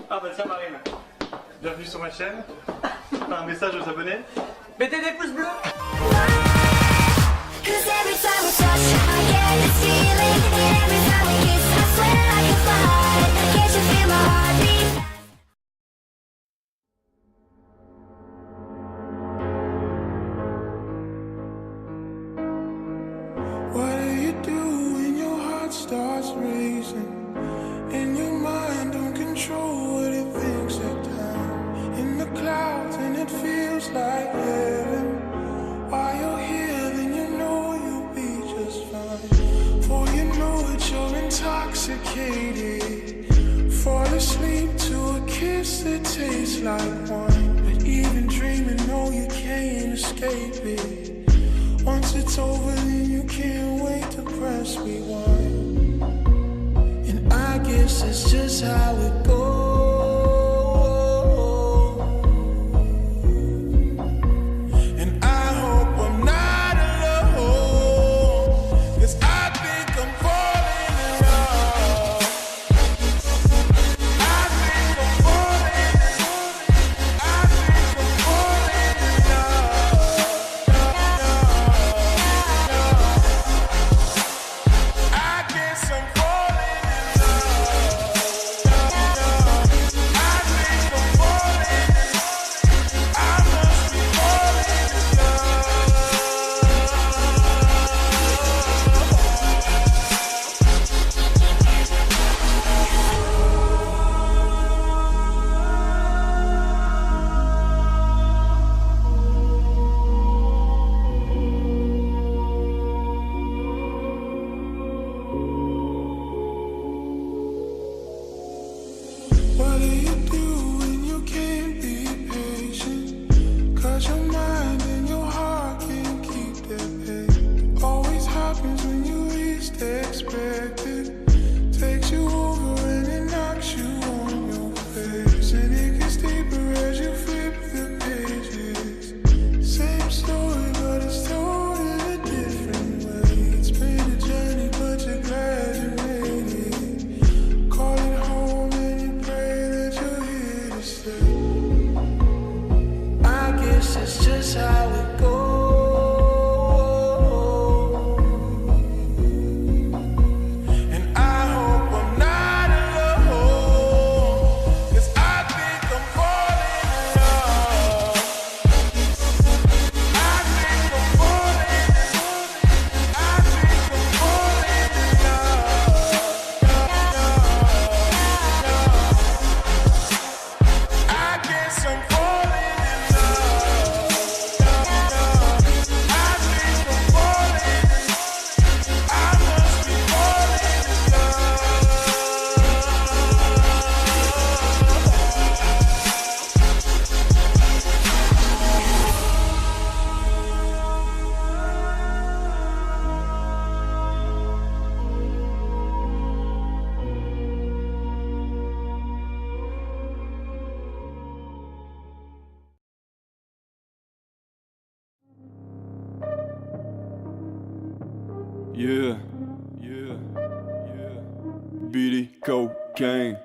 Ah bah tiens Marine, bienvenue sur ma chaîne. T'as un message aux abonnés? Mettez des pouces bleus. Cause every time we touch, I get this feeling. And every time we kiss, I swear I can fly. Can't you feel my heartbeat? What do you do when your heart starts racing? And your mind don't control what it thinks at times. In the clouds and it feels like heaven. While you're here, then you know you'll be just fine. For you know it, you're intoxicated. Fall asleep to a kiss that tastes like wine. But even dreaming, no, you can't escape it. Once it's over, then you can't wait to press rewind. And I guess it's just how it goes. And I hope I'm not alone, 'cause I think I'm falling in love. I think I'm falling in love. I think I'm falling in love. I guess I'm falling in love. I think I'm falling in love. I must be falling in love. What do you do when you can't be patient? 'Cause your mind and your heart can't keep that pace. Always happens when you least expect it. Takes you over and it knocks you on your face. And it gets deeper as you flip the pages. Same story but it's told in a different way. It's been a journey but you're glad you made it. Call it home and you pray that you're here to stay. I guess it's just how it goes. And I hope I'm not alone, 'cause I think I'm falling in love. I think I'm falling in love. I think I'm falling in love. I guess I'm falling in love. I think I'm falling in love. I must be falling in love. Yeah, yeah, yeah. Billy cocaine,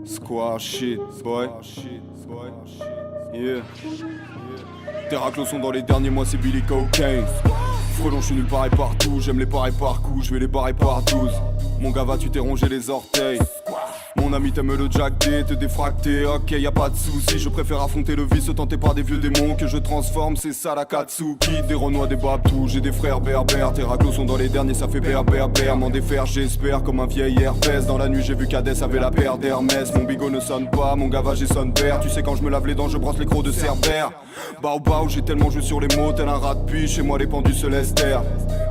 squash shit, boy. Yeah. Tes raclos sont dans les derniers mois, c'est Billy cocaine. Frelon, je suis nulle part et partout. J'aime les pareils par coup, je vais les barrer par 12. Mon gars, va, tu t'es rongé les orteils. Mon ami t'aime le Jack D, te défracter, ok y'a pas de soucis. Je préfère affronter le vice tenté par des vieux démons que je transforme, c'est ça la Katsuki. Des Renois, des Babtou, j'ai des frères berbères. Tes raclos sont dans les derniers, ça fait berbère. M'en défaire j'espère comme un vieil herpès. Dans la nuit j'ai vu qu'Hadès avait la paire d'Hermès. Mon bigot ne sonne pas, mon gavage sonne père. Tu sais quand je me lave les dents je brosse les crocs de Cerbère. Bao j'ai tellement joué sur les mots tel un rat de puits. Chez moi les pendus se laissent taire.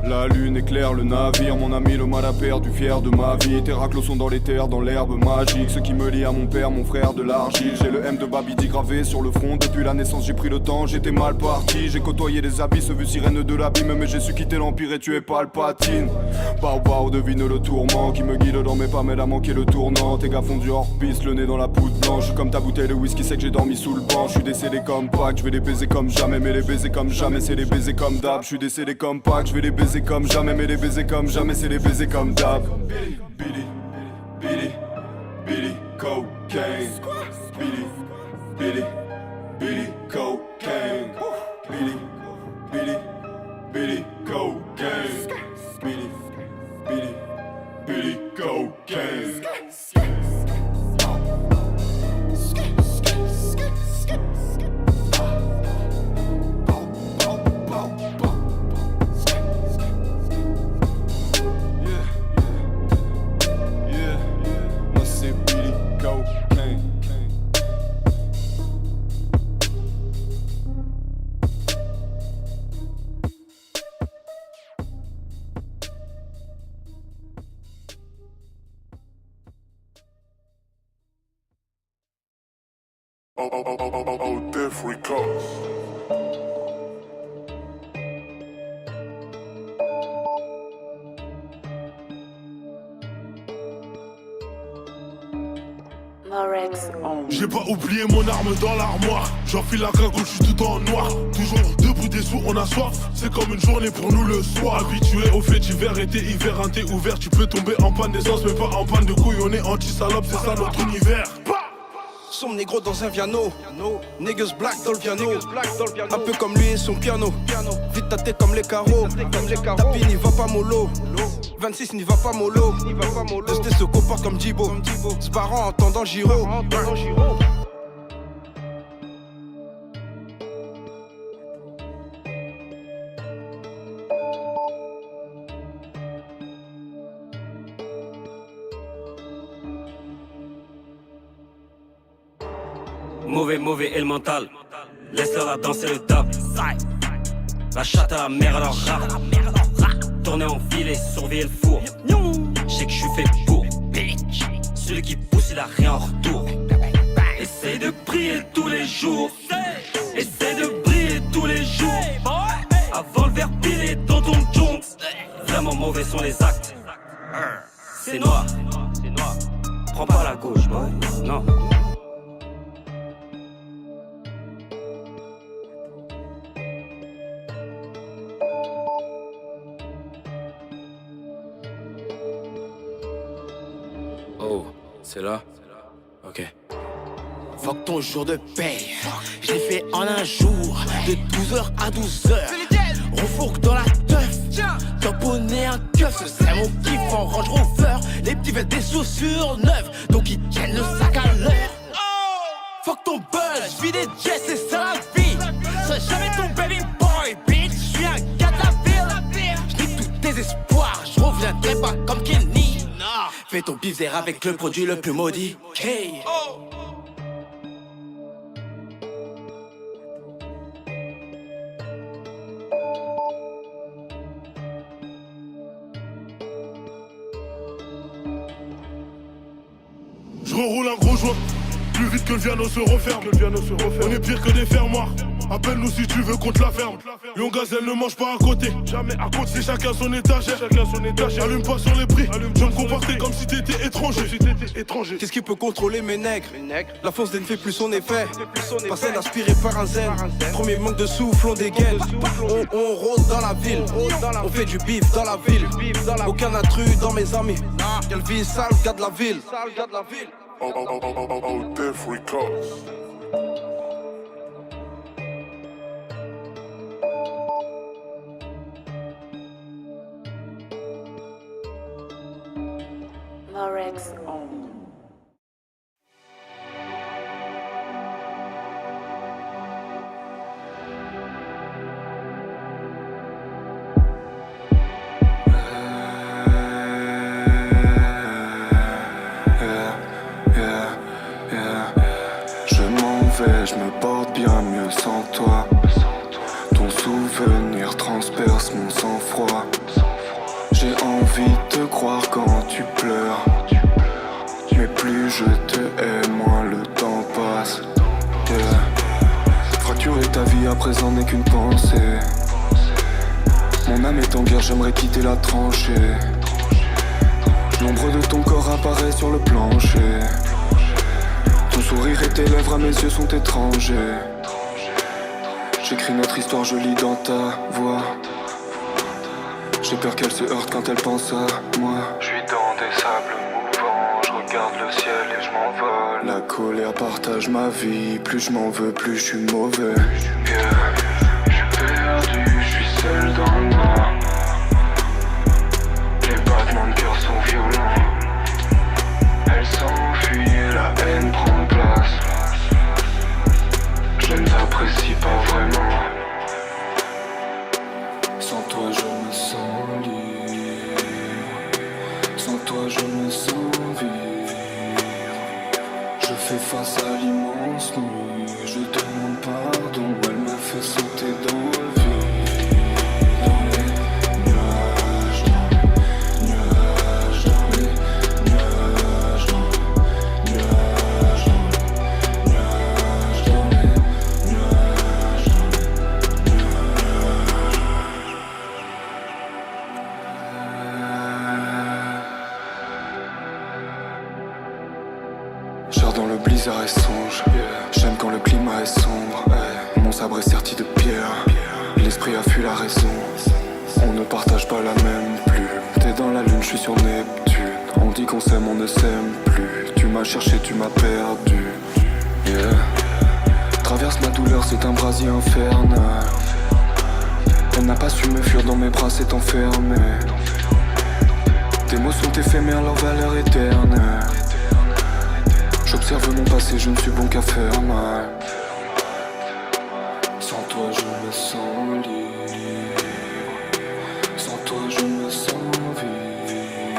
La lune éclaire le navire, mon ami le mal à perdu, fier de ma vie. Tes raclos sont dans les terres, dans l'herbe magique. Ce qui me lie à mon père, mon frère de l'argile. J'ai le M de Babidi gravé sur le front. Depuis la naissance j'ai pris le temps, j'étais mal parti. J'ai côtoyé les abysses, vu sirène de l'abîme. Mais j'ai su quitter l'empire et tuer Palpatine. Bao devine le tourment qui me guide dans mes pas, mais a manqué le tournant. Tes gars font du hors-piste, le nez dans la poudre blanche. Comme ta bouteille de whisky, c'est que j'ai dormi sous le banc. Je suis décédé comme Pâques, je vais les baiser comme jamais. Mais les baiser comme jamais, c'est les baiser comme d'hab. Je suis décédé comme Pâques, je vais les baiser comme jamais. Mais les baiser comme jamais, c'est les baiser comme d'hab. Billy, Billy, Billy, Billy Cocaine. Moi c'est Billy Cocaine. Oh, Death Records. J'ai pas oublié mon arme dans l'armoire. J'enfile la cagoule, je suis tout en noir. Toujours debout des sous, on a soif. C'est comme une journée pour nous le soir. Habitué au fait d'hiver, été hiver, un thé ouvert. Tu peux tomber en panne d'essence, mais pas en panne de couilles. On est anti-salope, c'est ça notre univers. Sombre négro dans un piano, niggas black dans le piano. Un peu comme lui et son piano. Vite ta tête comme les carreaux. Tapi n'y va pas mollo. 26 n'y va pas mollo. Testé se comporte comme Djibo. Sparant en tendant Giro. Mauvais et le mental. Laisse-leur à danser le top. La chatte à la mer à leur rap. Tourner en filet, surveiller le four. Je sais que je suis fait pour. Celui qui pousse, il a rien en retour. Essaye de briller tous les jours. Essaye de briller tous les jours. Avant le verre pilé dans ton jonc. Vraiment mauvais sont les actes. C'est noir. Prends pas la gauche, boy. Non. Oh, c'est là? Ok. Fuck ton jour de paye. Je l'ai fait en un jour, de 12h à 12h. Refourque dans la teuf. Tamponner un keuf, c'est mon kiff en Range Rover. Les petits veulent des chaussures neuves, donc ils tiennent le sac à l'heure. Fuck ton buzz, vis des jets, c'est ça la vie. Serai jamais ton baby boy, bitch. Je suis un gars de la ville. Je nique tous tes espoirs, je reviendrai pas comme Kenny. Fais ton bizarre avec le produit le plus maudit. Hey. Je reroule un gros joint. Plus vite que le piano se referme. On est pire que des fermoirs. Appelle-nous si tu veux qu'on te la ferme. Lion Gazelle ne mange pas à côté. Jamais à côté. C'est chacun son étagère. Allume pas sur les prix. Je me comportais comme si t'étais étranger. Qu'est-ce qui peut contrôler mes nègres? La force ne fait plus son effet. Passer aspiré par un zen. Premier manque de souffle, on dégaine. On rôde dans la ville. On fait du bif dans la ville. Aucun intrus dans mes amis. Quelle vie sale, garde la ville. Oh, Death Records. Je me porte bien mieux sans toi. Ton souvenir transperce mon sang-froid. J'ai envie de te croire quand tu pleures. Mais plus je te hais, moins le temps passe. Fracturer ta vie à présent n'est qu'une pensée. Mon âme est en guerre, j'aimerais quitter la tranchée. L'ombre de ton corps apparaît sur le plancher. Ton sourire et tes lèvres à mes yeux sont étrangers. J'écris notre histoire, je lis dans ta voix. J'ai peur qu'elle se heurte quand elle pense à moi. Je suis dans des sables mouvants, je regarde le ciel et je m'envole. La colère partage ma vie, plus je m'en veux, plus je suis mauvais. Je suis perdu, je suis seul dans le noir. Les battements de cœur sont violents. je me sens vivre. Je fais face à l'immense nuit. Je demande pardon, elle m'a fait sauter dans le vide. Dans les nuages, nuages, dans les nuages, nuages, nuages, dans les nuages, Char dans le blizzard et songe. J'aime quand le climat est sombre. Mon sabre est serti de pierre. L'esprit a fui la raison. On ne partage pas la même plume. T'es dans la lune, je suis sur Neptune. On dit qu'on s'aime, on ne s'aime plus. Tu m'as cherché, tu m'as perdu. Traverse ma douleur, c'est un brasier infernal. Elle n'a pas su me fuir, dans mes bras c'est enfermé. Tes mots sont éphémères, leur valeur éternelle. J'observe mon passé, je ne suis bon qu'à faire mal. Sans toi je me sens libre. Sans toi je me sens vivre.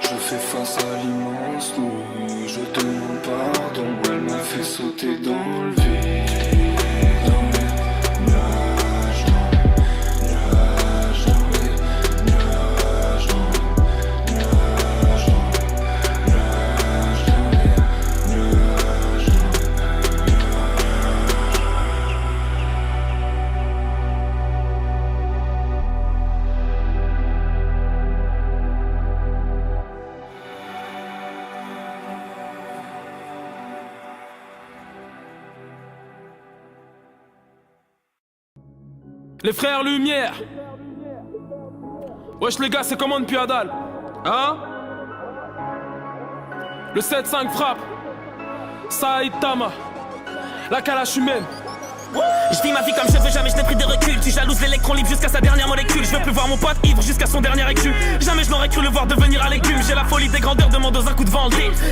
Je fais face à l'immense nuit. Je demande pardon, elle m'a fait sauter dans le vide. Dans les nuages, nuages, dans les nuages, nuages, nuages, dans les nuages. Les frères Lumière. Wesh les gars, c'est comment depuis Adal? Hein? Le 7-5 frappe. Saitama. La calache humaine. Je vis ma vie comme je veux, jamais je n'ai pris de recul. Tu jalouses l'électron libre jusqu'à sa dernière molécule. Je veux plus voir mon pote ivre jusqu'à son dernier écu. Jamais je n'aurais cru le voir devenir à l'écume. J'ai la folie des grandeurs, demande aux un coup de vent.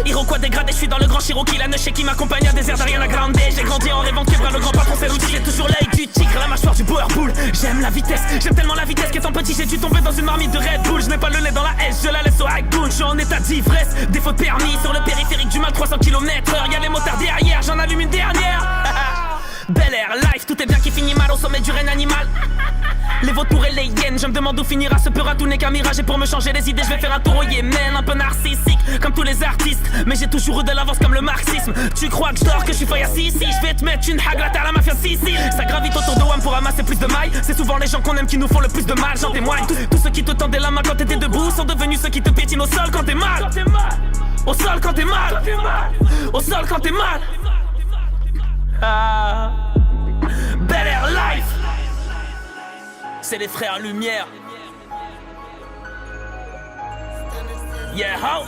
Iroquois dégradé, je suis dans le grand Cherokee. La neige qui m'accompagne à des airs d'Ariana Grande. J'ai grandi en rêvant de Kebra, le grand patron c'est l'outil. J'ai toujours l'œil du tigre, la mâchoire du boer bull. J'aime la vitesse, j'aime tellement la vitesse qu'étant petit j'ai dû tomber dans une marmite de Red Bull. Je n'ai pas le nez dans la S, je la laisse au hackdown. Je suis en état d'ivresse, défaut de permis. Sur le périphérique du mal 300 km/h. Y'a les motards derrière, j'en allume une dernière. Bel air, life, tout est bien qui finit mal au sommet du règne animal. Les vautours et les hyènes, je me demande où finira ce peur, tout n'est qu'un mirage. Et pour me changer les idées, je vais faire un tour au Yémen. Un peu narcissique, comme tous les artistes. Mais j'ai toujours eu de l'avance comme le marxisme. Tu crois que je dors, que je suis feuille à Sissi? Je vais te mettre une haglate à la mafia Sissi. Ça gravite autour de WAM pour ramasser plus de mailles. C'est souvent les gens qu'on aime qui nous font le plus de mal, j'en témoigne. Tous ceux qui te tendaient la main quand t'étais debout sont devenus ceux qui te piétinent au sol quand t'es mal. Au sol quand t'es mal. Au sol quand t'es mal. Ah. Bel Air Life. C'est les frères Lumière. Yeah, how?